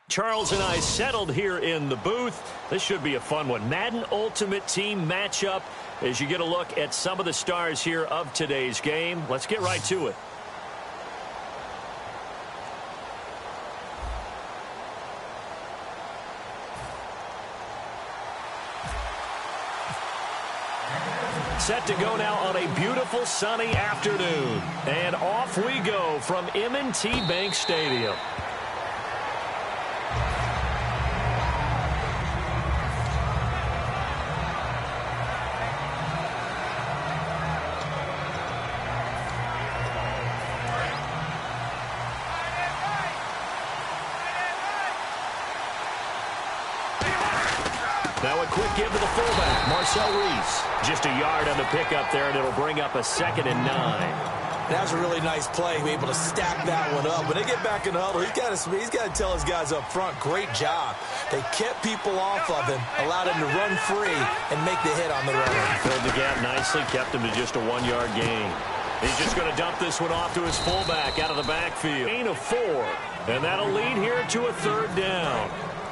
Charles and I settled here in the booth. This should be a fun one. Madden Ultimate Team matchup as you get a look at some of the stars here of today's game. Let's get right to it. Set to go now on a beautiful sunny afternoon. And off we go from M&T Bank Stadium. Now a quick give to the fullback, Marcel Reese. Just a yard on the pickup there, and it'll bring up a 2nd and 9. That was a really nice play, be able to stack that one up. When they get back in the huddle, he's got to tell his guys up front, great job. They kept people off of him, allowed him to run free, and make the hit on the runner. Filled the gap nicely, kept him to just a 1-yard gain. He's just going to dump this one off to his fullback out of the backfield. Gain of 4, and that'll lead here to a 3rd down.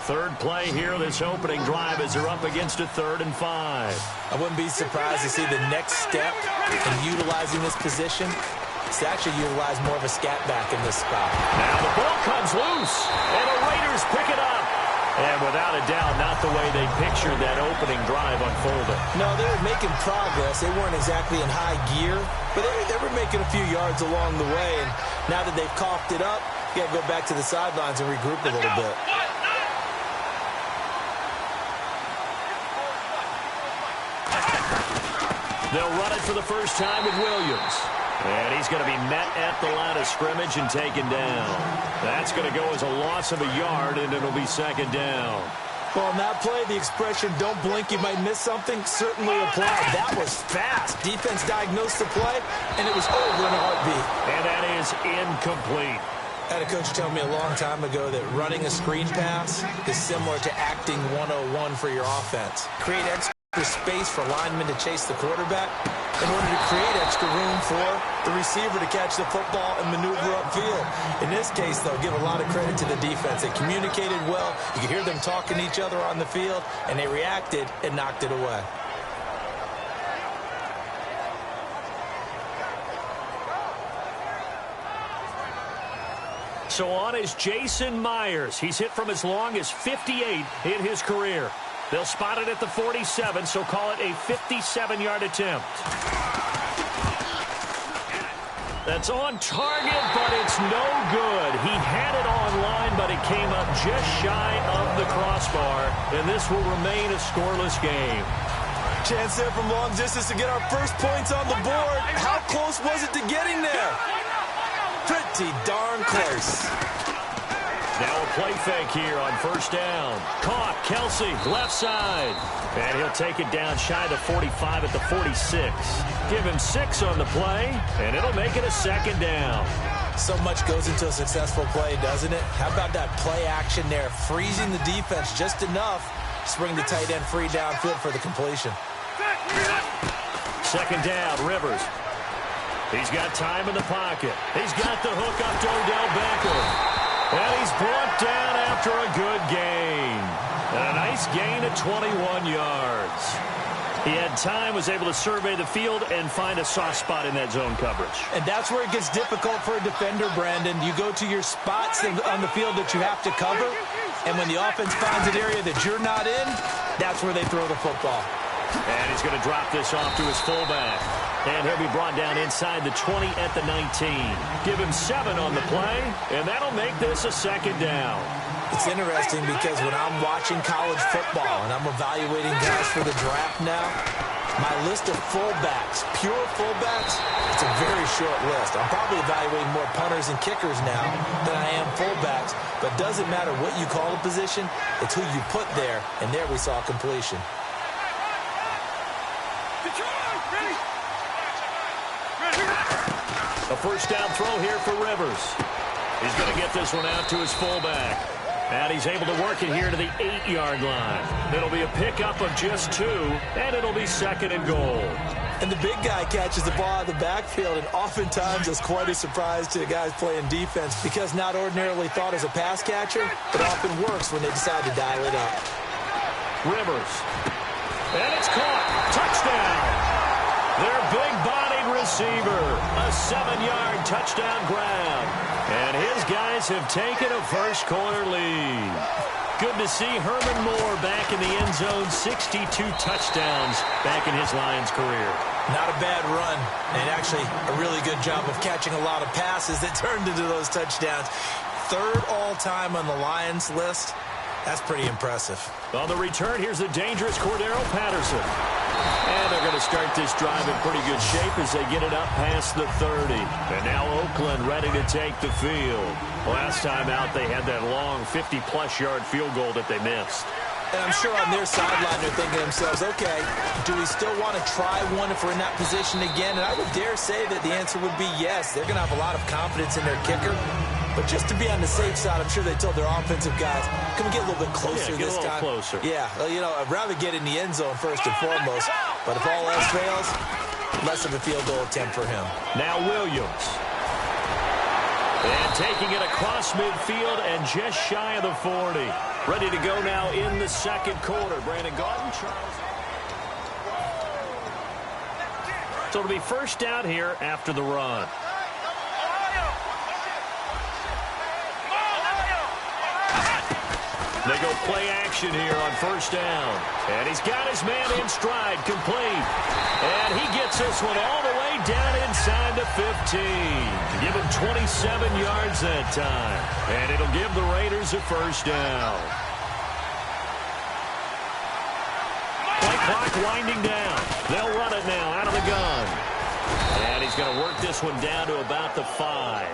Third play here, this opening drive, as they're up against a 3rd and 5. I wouldn't be surprised to see the next step in utilizing this position. It's actually utilize more of a scat back in this spot. Now the ball comes loose, and the Raiders pick it up. And without a doubt, not the way they pictured that opening drive unfolding. No, they were making progress. They weren't exactly in high gear, but they were making a few yards along the way. And now that they've coughed it up, you got to go back to the sidelines and regroup a little bit. They'll run it for the first time with Williams. And he's going to be met at the line of scrimmage and taken down. That's going to go as a loss of a yard, and it'll be 2nd down. Well, on that play, the expression, don't blink, you might miss something, certainly applied. That was fast. Defense diagnosed the play, and it was over in a heartbeat. And that is incomplete. I had a coach tell me a long time ago that running a screen pass is similar to acting 101 for your offense. Create extra space for linemen to chase the quarterback in order to create extra room for the receiver to catch the football and maneuver upfield. In this case, though, give a lot of credit to the defense. They communicated well. You could hear them talking to each other on the field, and they reacted and knocked it away. So on is Jason Myers. He's hit from as long as 58 in his career. They'll spot it at the 47, so call it a 57-yard attempt. That's on target, but it's no good. He had it on line, but it came up just shy of the crossbar, and this will remain a scoreless game. Chance there from long distance to get our first points on the board. How close was it to getting there? Pretty darn close. Now a play fake here on 1st down. Caught, Kelsey, left side. And he'll take it down shy of the 45 at the 46. Give him 6 on the play, and it'll make it a 2nd down. So much goes into a successful play, doesn't it? How about that play action there, freezing the defense just enough to bring the tight end free downfield for the completion. 2nd down, Rivers. He's got time in the pocket. He's got the hook up to Odell Beckham. And he's brought down after a good gain. And a nice gain of 21 yards. He had time, was able to survey the field and find a soft spot in that zone coverage. And that's where it gets difficult for a defender, Brandon. You go to your spots on the field that you have to cover, and when the offense finds an area that you're not in, that's where they throw the football. And he's going to drop this off to his fullback. And he'll be brought down inside the 20 at the 19. Give him 7 on the play, and that'll make this a 2nd down. It's interesting because when I'm watching college football and I'm evaluating guys for the draft now, my list of fullbacks, pure fullbacks, it's a very short list. I'm probably evaluating more punters and kickers now than I am fullbacks, but it doesn't matter what you call a position, it's who you put there, and there we saw completion. A 1st down throw here for Rivers. He's going to get this one out to his fullback. And he's able to work it here to the 8-yard line. It'll be a pickup of just 2, and it'll be second and goal. And the big guy catches the ball out of the backfield, and oftentimes is quite a surprise to the guys playing defense because not ordinarily thought as a pass catcher, it often works when they decide to dial it up. Rivers. And it's caught. Touchdown. Their big-bodied receiver. A 7-yard touchdown grab. And his guys have taken a first-quarter lead. Good to see Herman Moore back in the end zone. 62 touchdowns back in his Lions career. Not a bad run, and actually a really good job of catching a lot of passes that turned into those touchdowns. 3rd all-time on the Lions list. That's pretty impressive. On the return, here's the dangerous Cordero Patterson. And they're going to start this drive in pretty good shape as they get it up past the 30. And now Oakland ready to take the field. Last time out, they had that long 50-plus yard field goal that they missed. And I'm sure on their sideline they're thinking to themselves, okay, do we still want to try one if we're in that position again? And I would dare say that the answer would be yes. They're going to have a lot of confidence in their kicker. But just to be on the safe side, I'm sure they told their offensive guys, can we get a little bit closer this time? Closer. Yeah, you know, I'd rather get in the end zone first and foremost. But if all else fails, less of a field goal attempt for him. Now Williams. And taking it across midfield and just shy of the 40. Ready to go now in the second quarter. Brandon Gaudin, Charles. So it'll be first down here after the run. They go play action here on first down. And he's got his man in stride, complete. And he gets this one all the way down inside the 15. Give him 27 yards that time. And it'll give the Raiders a first down. Play clock winding down. They'll run it now out of the gun. And he's going to work this one down to about the 5.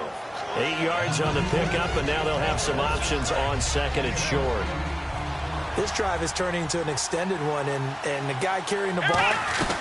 8 yards on the pickup, and now they'll have some options on second and short. This drive is turning into an extended one, and the guy carrying the ball,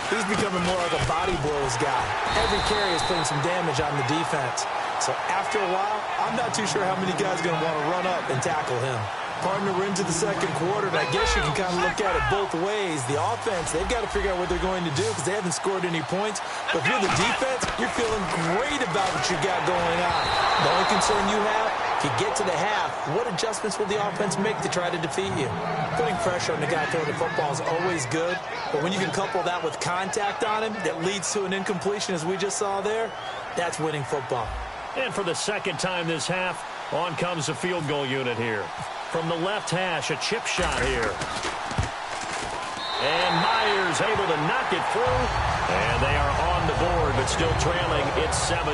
he's becoming more like a body blows guy. Every carry is putting some damage on the defense. So after a while, I'm not too sure how many guys are going to want to run up and tackle him. Partner, we're into the second quarter, and I guess you can kind of look at it both ways. The offense, they've got to figure out what they're going to do because they haven't scored any points. But if you're the defense, you're feeling great about what you got going on. The only concern you have, if you get to the half, what adjustments will the offense make to try to defeat you? Putting pressure on the guy throwing the football is always good, but when you can couple that with contact on him that leads to an incompletion, as we just saw there, that's winning football. And for the second time this half, on comes the field goal unit here. From the left hash, a chip shot here. And Myers able to knock it through. And they are on the board, but still trailing. It's 7-3.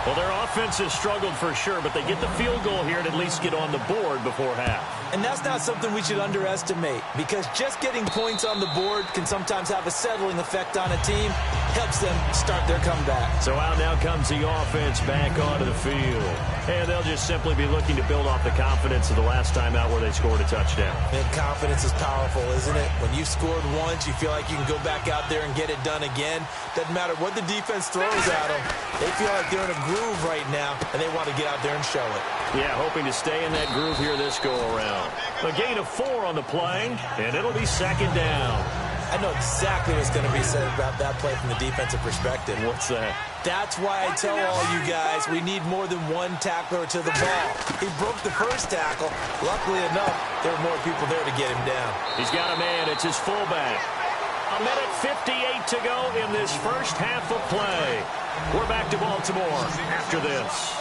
Well, their offense has struggled for sure, but they get the field goal here and at least get on the board before half. And that's not something we should underestimate, because just getting points on the board can sometimes have a settling effect on a team. Helps them start their comeback. So out now comes the offense back onto the field. And they'll just simply be looking to build off the confidence of the last time out where they scored a touchdown. And confidence is powerful, isn't it? When you've scored once, you feel like you can go back out there and get it done again. Doesn't matter what the defense throws at them. They feel like they're in a groove right now, and they want to get out there and show it. Yeah, hoping to stay in that groove here this go-around. A gain of 4 on the play, and it'll be second down. I know exactly what's going to be said about that play from the defensive perspective. What's that? That's why I tell all you guys we need more than one tackler to the ball. He broke the first tackle. Luckily enough, there were more people there to get him down. He's got a man. It's his fullback. 1:58 to go in this first half of play. We're back to Baltimore after this.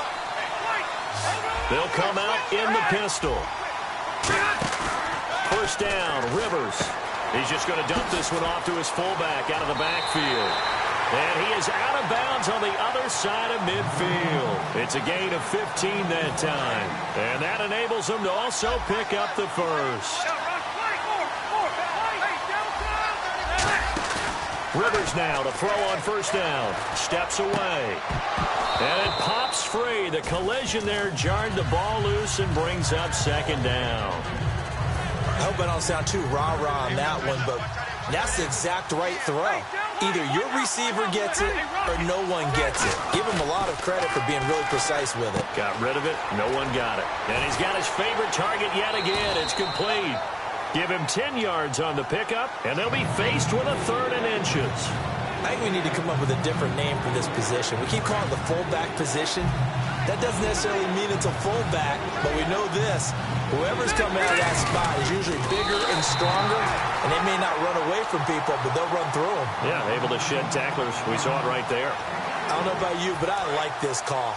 They'll come out in the pistol. First down, Rivers. He's just going to dump this one off to his fullback out of the backfield. And he is out of bounds on the other side of midfield. It's a gain of 15 that time. And that enables them to also pick up the first. Rivers now to throw on first down. Steps away. And it pops free. The collision there jarred the ball loose and brings up second down. I hope I don't sound too rah-rah on that one, but that's the exact right throw. Either your receiver gets it or no one gets it. Give him a lot of credit for being really precise with it. Got rid of it. No one got it. And he's got his favorite target yet again. It's complete. Give him 10 yards on the pickup, and they'll be faced with a 3rd and inches. I think we need to come up with a different name for this position. We keep calling it the fullback position. That doesn't necessarily mean it's a fullback, but we know this. Whoever's coming out of that spot is usually bigger and stronger, and they may not run away from people, but they'll run through them. Yeah, able to shed tacklers. We saw it right there. I don't know about you, but I like this call.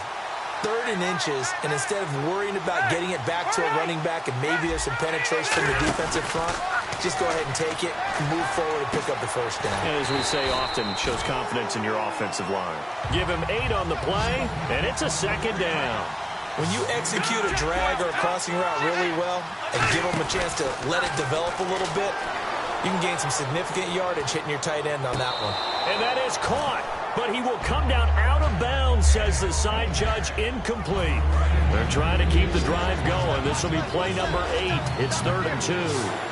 3rd and inches, and instead of worrying about getting it back to a running back and maybe there's some penetration from the defensive front, just go ahead and take it, move forward, and pick up the 1st down. And as we say often, it shows confidence in your offensive line. Give him 8 on the play, and it's a 2nd down. When you execute a drag or a crossing route really well and give them a chance to let it develop a little bit, you can gain some significant yardage hitting your tight end on that one. And that is caught, but he will come down out of bounds, says the side judge. Incomplete. They're trying to keep the drive going. This will be play number 8. It's 3rd and 2.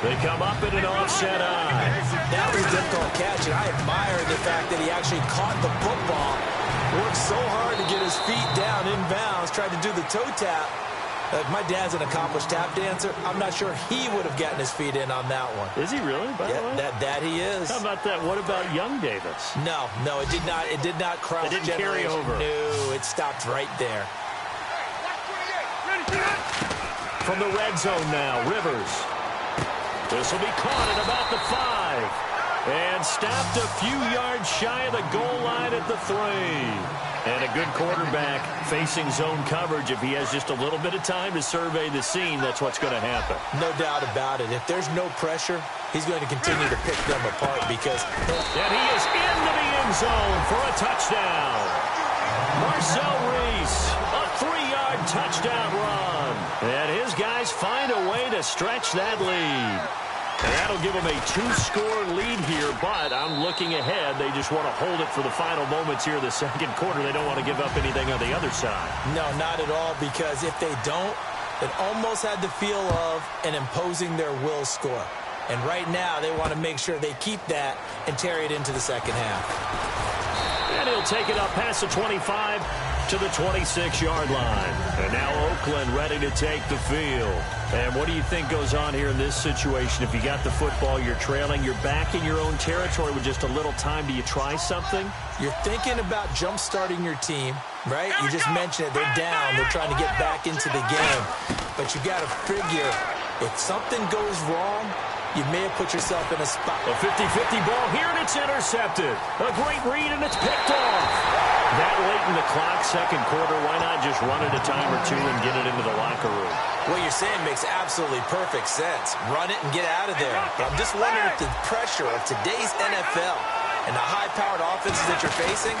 They come up in an offset eye. That was a difficult catch, and I admire the fact that he actually caught the football, worked so hard to get his feet down in bounds, tried to do the toe tap. My dad's an accomplished tap dancer. I'm not sure he would have gotten his feet in on that one. Is he really, by the way? That he is. How about that? What about young Davis? No, it did not. It did not cross. It didn't carry over. No, it stopped right there. From the red zone now, Rivers. This will be caught at about the 5. And stopped a few yards shy of the goal line at the 3. And a good quarterback facing zone coverage. If he has just a little bit of time to survey the scene, that's what's going to happen. No doubt about it. If there's no pressure, he's going to continue to pick them apart because... And he is into the end zone for a touchdown. Marcel Reese, a 3-yard touchdown run. And his guys find a way to stretch that lead. And that'll give them a 2-score lead here, but I'm looking ahead. They just want to hold it for the final moments here of the 2nd quarter. They don't want to give up anything on the other side. No, not at all, because if they don't, it almost had the feel of an imposing their will score. And right now, they want to make sure they keep that and carry it into the 2nd half. And he'll take it up past the 25 to the 26-yard line. And now Oakland ready to take the field. And what do you think goes on here in this situation? If you got the football, you're trailing, you're back in your own territory with just a little time. Do you try something? You're thinking about jump-starting your team, right? You just mentioned it. They're down. They're trying to get back into the game. But you got to figure if something goes wrong, you may have put yourself in a spot. A 50-50 ball here, and it's intercepted. A great read, and it's picked off. That late in the clock, 2nd quarter, why not just run it a time or two and get it into the locker room? What you're saying makes absolutely perfect sense. Run it and get out of there. But I'm just wondering if the pressure of today's NFL and the high-powered offenses that you're facing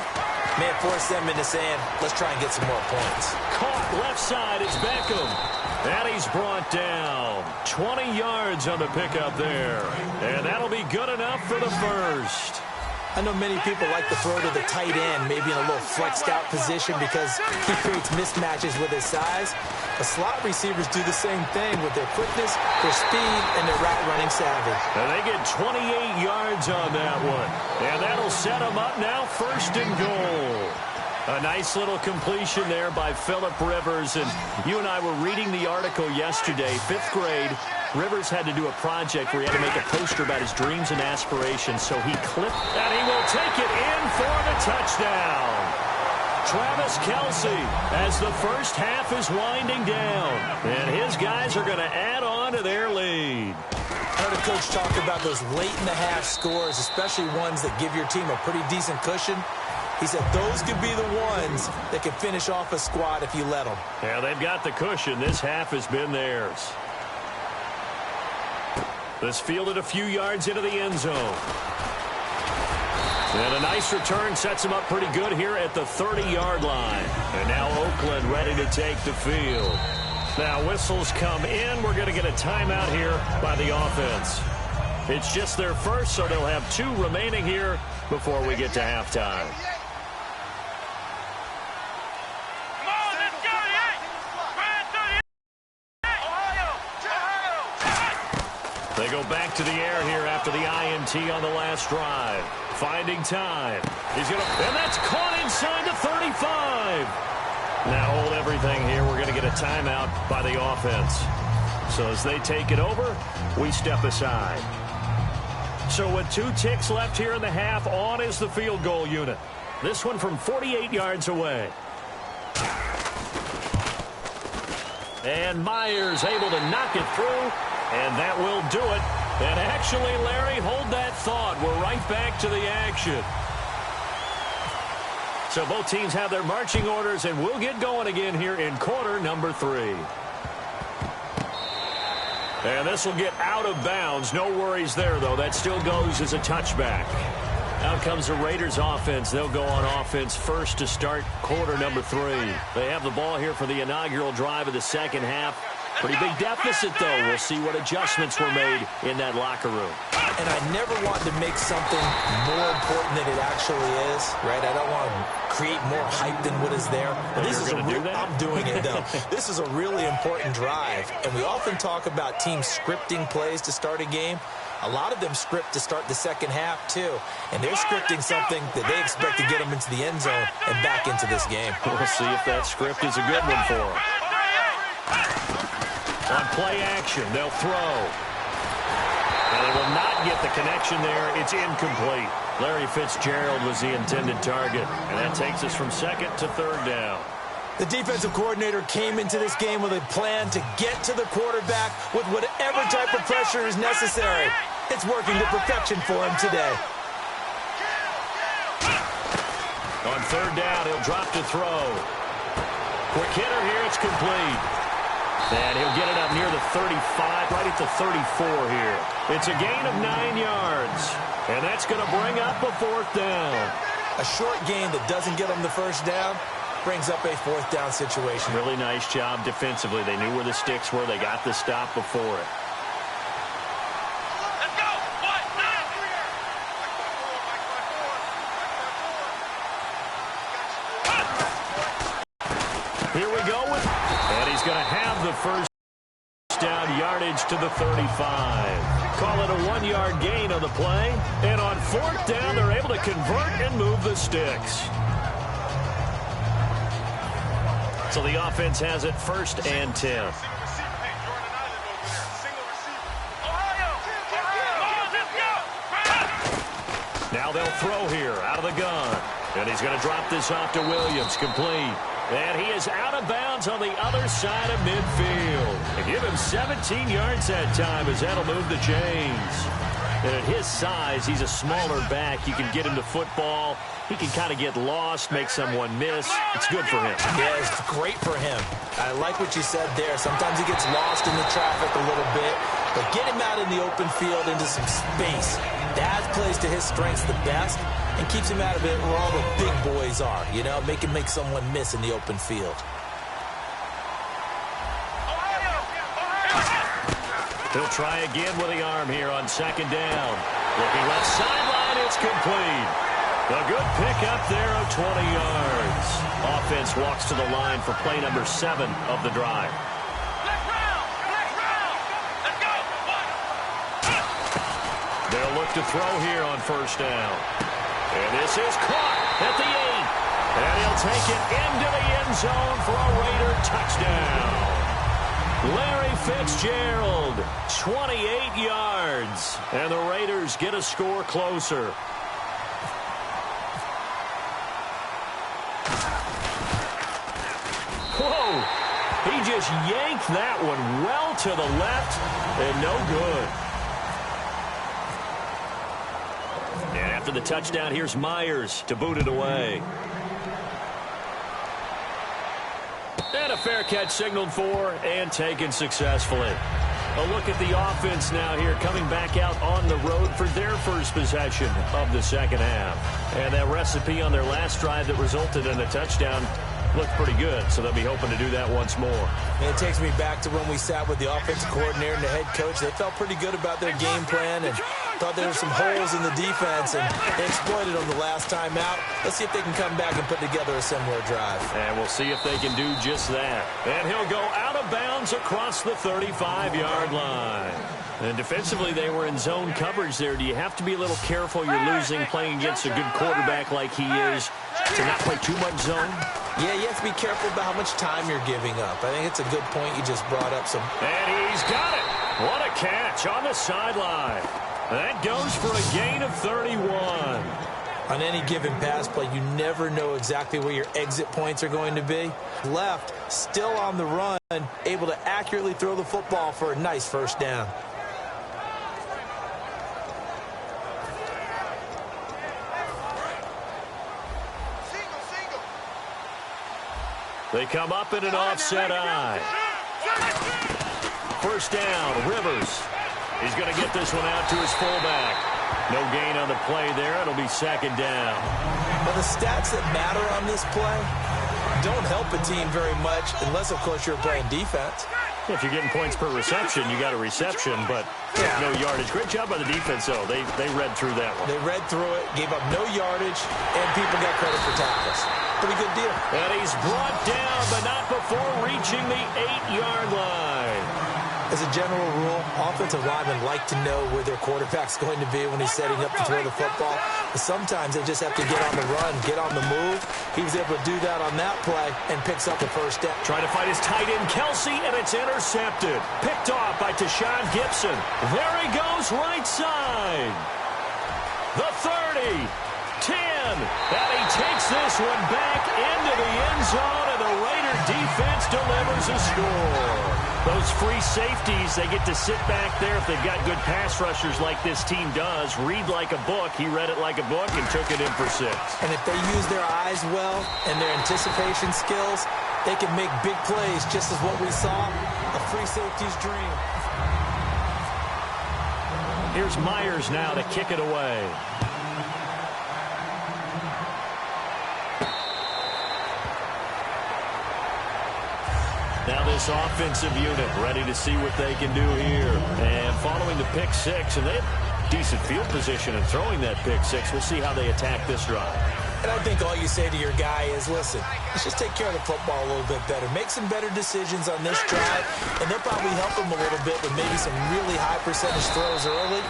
may have forced them into saying, let's try and get some more points. Caught left side, it's Beckham. And he's brought down 20 yards on the pickup there. And that'll be good enough for the 1st. I know many people like to throw to the tight end, maybe in a little flexed out position because he creates mismatches with his size. But slot receivers do the same thing with their quickness, their speed, and their route running savvy. And they get 28 yards on that one. And that'll set them up now 1st and goal. A nice little completion there by Phillip Rivers. And you and I were reading the article yesterday, 5th grade. Rivers had to do a project where he had to make a poster about his dreams and aspirations. So he clipped, and he will take it in for the touchdown. Travis Kelce as the 1st half is winding down. And his guys are going to add on to their lead. I heard a coach talk about those late-in-the-half scores, especially ones that give your team a pretty decent cushion. He said those could be the ones that can finish off a squad if you let them. Yeah, they've got the cushion. This half has been theirs. This fielded a few yards into the end zone. And a nice return sets him up pretty good here at the 30-yard line. And now Oakland ready to take the field. Now whistles come in. We're going to get a timeout here by the offense. It's just their 1st, so they'll have 2 remaining here before we get to halftime. They go back to the air here after the INT on the last drive. Finding time. And that's caught inside the 35. Now hold everything here. We're going to get a timeout by the offense. So as they take it over, we step aside. So with 2 ticks left here in the half, on is the field goal unit. This one from 48 yards away. And Myers able to knock it through, and that will do it. And actually, Larry, hold that thought. We're right back to the action. So both teams have their marching orders, and we'll get going again here in quarter number 3. And this will get out of bounds. No worries there, though. That still goes as a touchback. Out comes the Raiders offense. They'll go on offense first to start quarter number 3. They have the ball here for the inaugural drive of the second half. Pretty big deficit, though. We'll see what adjustments were made in that locker room. And I never want to make something more important than it actually is, right? I don't want to create more hype than what is there. But this is I'm doing it, though. This is a really important drive. And we often talk about teams scripting plays to start a game. A lot of them script to start the second half, too. And they're scripting something that they expect to get them into the end zone and back into this game. We'll see if that script is a good one for them. On play action, they'll throw. And they will not get the connection there. It's incomplete. Larry Fitzgerald was the intended target. And that takes us from second to third down. The defensive coordinator came into this game with a plan to get to the quarterback with whatever type of pressure is necessary. It's working to perfection for him today. On third down, he'll drop to throw. Quick hitter here, it's complete. And he'll get it up near the 35, right at the 34 here. It's a gain of 9 yards. And that's going to bring up a 4th down. A short gain that doesn't get him the first down brings up a 4th down situation. Really nice job defensively. They knew where the sticks were. They got the stop before it. Let's go. Here we go. And he's going to have the first down yardage to the 35. Call it a 1-yard gain on the play. And on 4th down, they're able to convert and move the sticks. So the offense has it 1st and 10. Now they'll throw here out of the gun. And he's going to drop this off to Williams. Complete. And he is out of bounds on the other side of midfield. They give him 17 yards that time as that'll move the chains. And at his size, he's a smaller back. You can get him to football. He can kind of get lost, make someone miss. It's good for him. Yeah, it's great for him. I like what you said there. Sometimes he gets lost in the traffic a little bit. But get him out in the open field into some space. That plays to his strengths the best and keeps him out of it where all the big boys are. You know, make someone miss in the open field. He'll try again with the arm here on 2nd down. Looking left sideline, it's complete. A good pickup there of 20 yards. Offense walks to the line for play number 7 of the drive. Let's go. They'll look to throw here on 1st down. And this is caught at the 8. And he'll take it into the end zone for a Raider touchdown. Larry Fitzgerald, 28 yards. And the Raiders get a score closer. Whoa! He just yanked that one well to the left and no good. And after the touchdown, here's Myers to boot it away. And a fair catch signaled for and taken successfully. A look at the offense now here, coming back out on the road for their first possession of the second half. And that recipe on their last drive that resulted in a touchdown looked pretty good, so they'll be hoping to do that once more. And it takes me back to when we sat with the offensive coordinator and the head coach. They felt pretty good about their game plan, and Thought there were some holes in the defense, and they exploited them the last time out. Let's see if they can come back and put together a similar drive. And we'll see if they can do just that. And he'll go out of bounds across the 35-yard line. And defensively, they were in zone coverage there. Do you have to be a little careful? You're losing playing against a good quarterback like he is to not play too much zone? Yeah, you have to be careful about how much time you're giving up. I think it's a good point you just brought up. And he's got it. What a catch on the sideline. That goes for a gain of 31. On any given pass play, you never know exactly where your exit points are going to be. Left, still on the run, able to accurately throw the football for a nice first down. They come up in an offset eye. First down, Rivers. He's going to get this one out to his fullback. No gain on the play there. It'll be second down. Well, the stats that matter on this play don't help a team very much unless, of course, you're playing defense. If you're getting points per reception, you got a reception, but no yardage. Great job by the defense, though. They read through that one. They read through it, gave up no yardage, and people got credit for tackles. Pretty good deal. And he's brought down, but not before reaching the 8-yard line. As a general rule, offensive linemen like to know where their quarterback's going to be when he's setting up to throw the football. But sometimes they just have to get on the run, get on the move. He was able to do that on that play and picks up the first down. Trying to find his tight end, Kelsey, and it's intercepted. Picked off by Tashawn Gibson. There he goes, right side. The 30, 10, and he takes this one back into the end zone, and the Raider defense delivers a score. Those free safeties, they get to sit back there if they've got good pass rushers like this team does. Read like a book. He read it like a book and took it in for 6. And if they use their eyes well and their anticipation skills, they can make big plays, just as what we saw, a free safety's dream. Here's Myers now to kick it away. Now this offensive unit ready to see what they can do here. And following the pick 6, and they have decent field position in throwing that pick 6. We'll see how they attack this drive. And I think all you say to your guy is, listen, let's just take care of the football a little bit better. Make some better decisions on this drive, and they'll probably help him a little bit with maybe some really high percentage throws early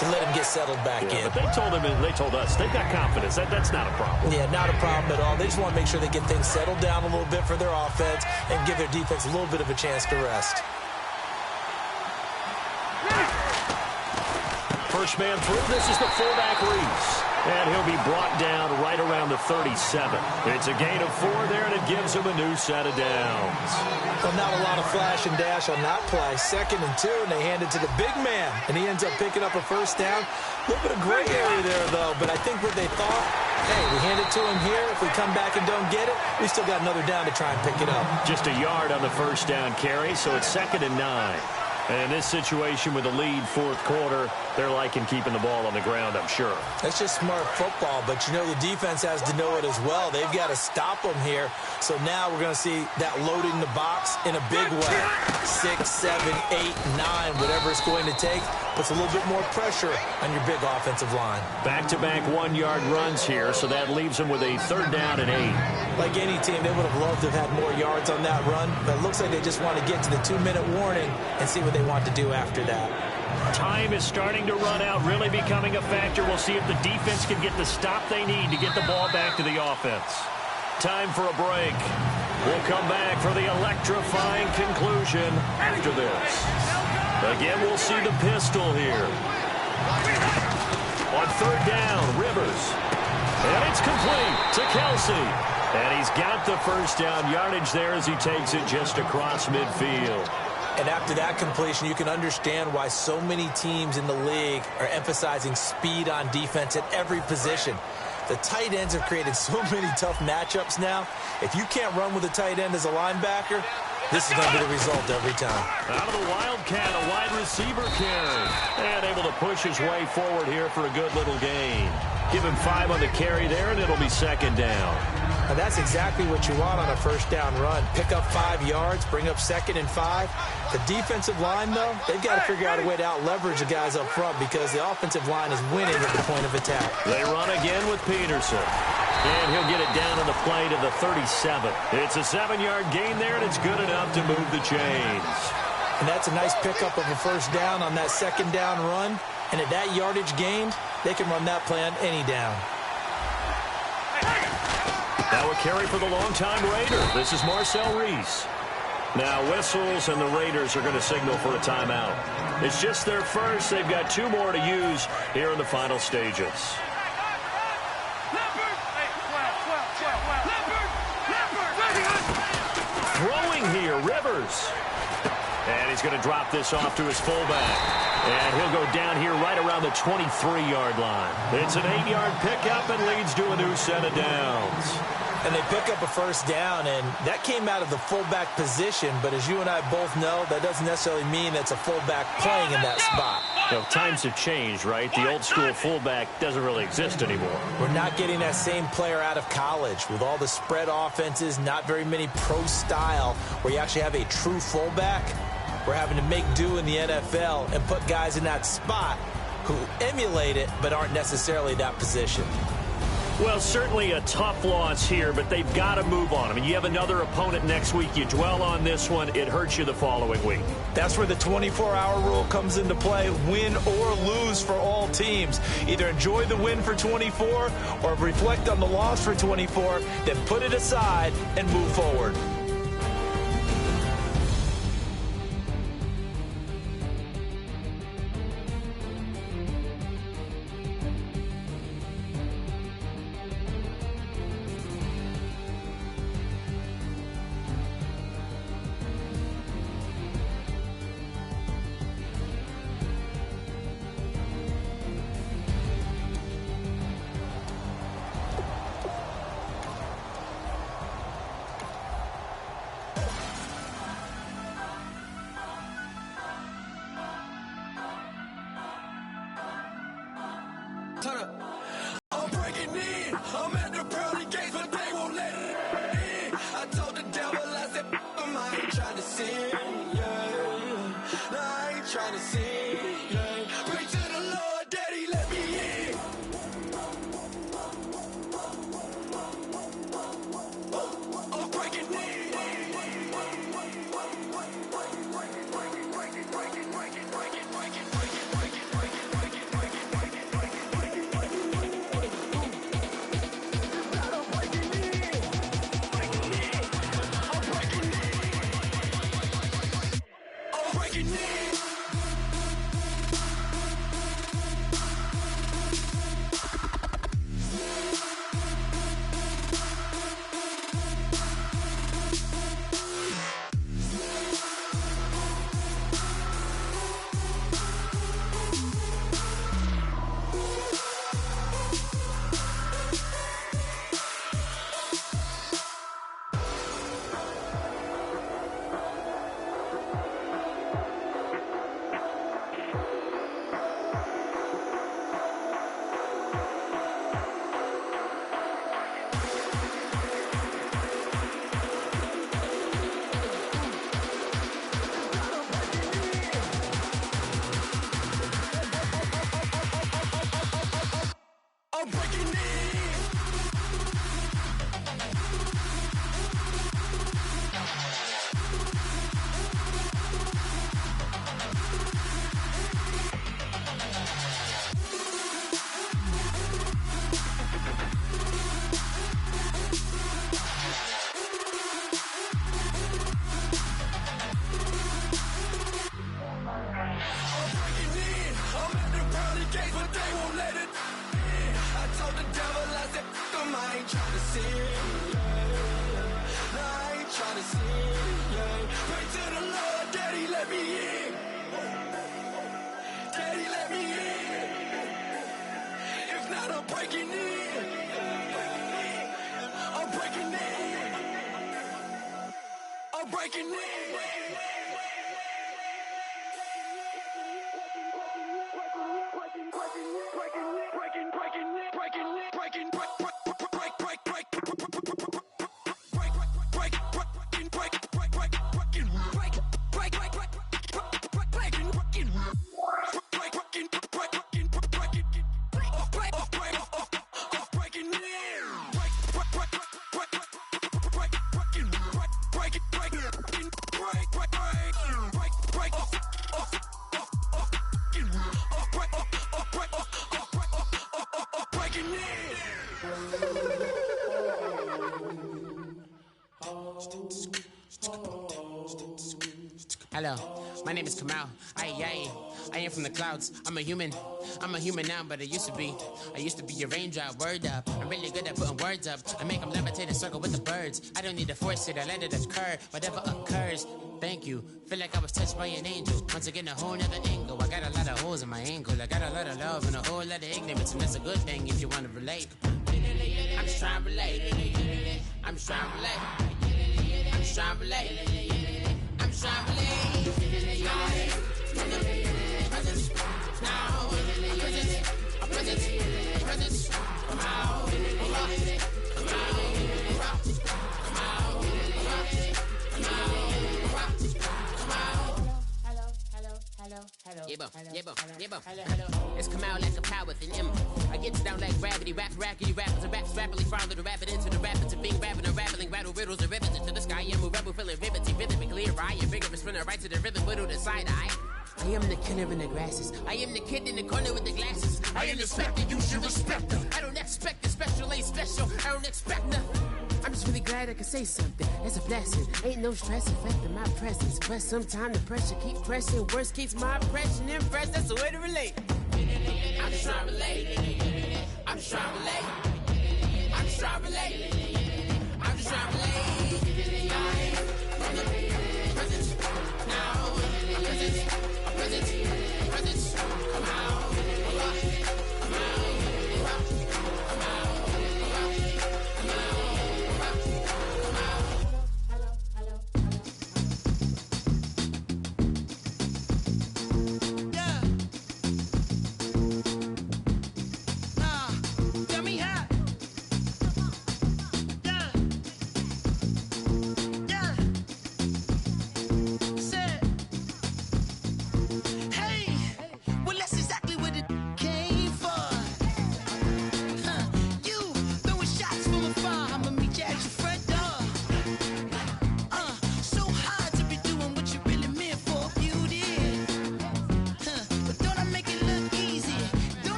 to let him get settled back in. But they told us they've got confidence. That's not a problem. Yeah, not a problem at all. They just want to make sure they get things settled down a little bit for their offense and give their defense a little bit of a chance to rest. First man through. This is the fullback, Reese. And he'll be brought down right around the 37. It's a gain of 4 there, and it gives him a new set of downs. Well, not a lot of flash and dash on that play. 2nd and 2, and they hand it to the big man, and he ends up picking up a first down. A little bit of gray area there, though, but I think what they thought, hey, we hand it to him here. If we come back and don't get it, we still got another down to try and pick it up. Just a yard on the first down carry, so it's 2nd and 9. And in this situation with a lead 4th quarter, they're liking keeping the ball on the ground, I'm sure. That's just smart football, but you know the defense has to know it as well. They've got to stop them here. So now we're going to see that loading the box in a big way. 6, 7, 8, 9, whatever it's going to take, puts a little bit more pressure on your big offensive line. Back-to-back 1-yard runs here, so that leaves them with a 3rd down and 8. Like any team, they would have loved to have had more yards on that run, but it looks like they just want to get to the 2-minute warning and see what they want to do after that. Time is starting to run out, really becoming a factor. We'll see if the defense can get the stop they need to get the ball back to the offense. Time for a break. We'll come back for the electrifying conclusion after this. Again, we'll see the pistol here. On 3rd down, Rivers. And it's complete to Kelsey. And he's got the first down yardage there as he takes it just across midfield. And after that completion, you can understand why so many teams in the league are emphasizing speed on defense at every position. The tight ends have created so many tough matchups now. If you can't run with a tight end as a linebacker, this is going to be the result every time. Out of the Wildcat, a wide receiver carry. And able to push his way forward here for a good little gain. Give him 5 on the carry there, and it'll be 2nd down. And that's exactly what you want on a first down run. Pick up 5 yards, bring up 2nd and 5. The defensive line, though, they've got to figure out a way to out-leverage the guys up front because the offensive line is winning at the point of attack. They run again with Peterson. And he'll get it down on the play to the 37. It's a 7-yard gain there, and it's good enough to move the chains. And that's a nice pickup of a first down on that 2nd down run. And at that yardage gained, they can run that play on any down. Now a carry for the longtime Raider. This is Marcel Reese. Now whistles, and the Raiders are going to signal for a timeout. It's just their first. They've got 2 more to use here in the final stages. Throwing here, Rivers. And he's going to drop this off to his fullback. And he'll go down here right around the 23-yard line. It's an 8-yard pickup and leads to a new set of downs. And they pick up a first down, and that came out of the fullback position. But as you and I both know, that doesn't necessarily mean that's a fullback playing in that spot. You know, times have changed, right? The old-school fullback doesn't really exist anymore. We're not getting that same player out of college. With all the spread offenses, not very many pro style, where you actually have a true fullback. We're having to make do in the NFL and put guys in that spot who emulate it but aren't necessarily that position. Well, certainly a tough loss here, but they've got to move on. I mean, you have another opponent next week. You dwell on this one, it hurts you the following week. That's where the 24-hour rule comes into play, win or lose for all teams. Either enjoy the win for 24 or reflect on the loss for 24, then put it aside and move forward. I'm breaking in. I'm at the pearly gates, but they won't let it in. I told the devil, I said, I ain't trying to sin, yeah. No, I ain't trying to sin, yeah. Pray to the Lord, Daddy, let me in. I'm breaking in. I'm breaking in. I'm at the pearly gates, but they won't let it in. I told the devil, I said, I ain't trying to sin, yeah. No, I ain't trying to sin, yeah. Pray to the Lord, Daddy, let me in. Daddy, let me in. If not, I'm breaking in. I'm breaking in. I'm breaking in. Breaking. Hello, my name is Kamal. I am from the clouds. I'm a human now, but I used to be a raindrop. Word up, I'm really good at putting words up. I make them levitate and circle with the birds. I don't need to force it, I let it occur. Whatever occurs, thank you. Feel like I was touched by an angel. Once again, a whole nother angle. I got a lot of holes in my ankle. I got a lot of love and a whole lot of ignorance, and that's a good thing if you want to relate. I'm just trying to relate. I'm just trying to relate. I'm just trying to relate. I'm just trying to relate. It's come out like a power with an M. I get down like gravity, rap rackety rappers and raps rapidly follow the rapid into the rapids and being rapping and rattling rattle riddles and rivets into the sky. I'm a rebel feeling riveting, rhythmic, clear eye, a bigger spinner right to the rhythm, whittle the side eye. I am the killer in the grasses. I am the kid in the corner with the glasses. I am the specter, you should respect them. I don't expect the special, ain't special. I don't expect nothing. I'm just really glad I can say something. It's a blessing. Ain't no stress affecting my presence. But sometimes the pressure keep pressing. Worst keeps my impression impressed. That's the way to relate. I'm just trying to relate. I'm just trying to relate. I'm just trying to relate. I'm just trying to relate.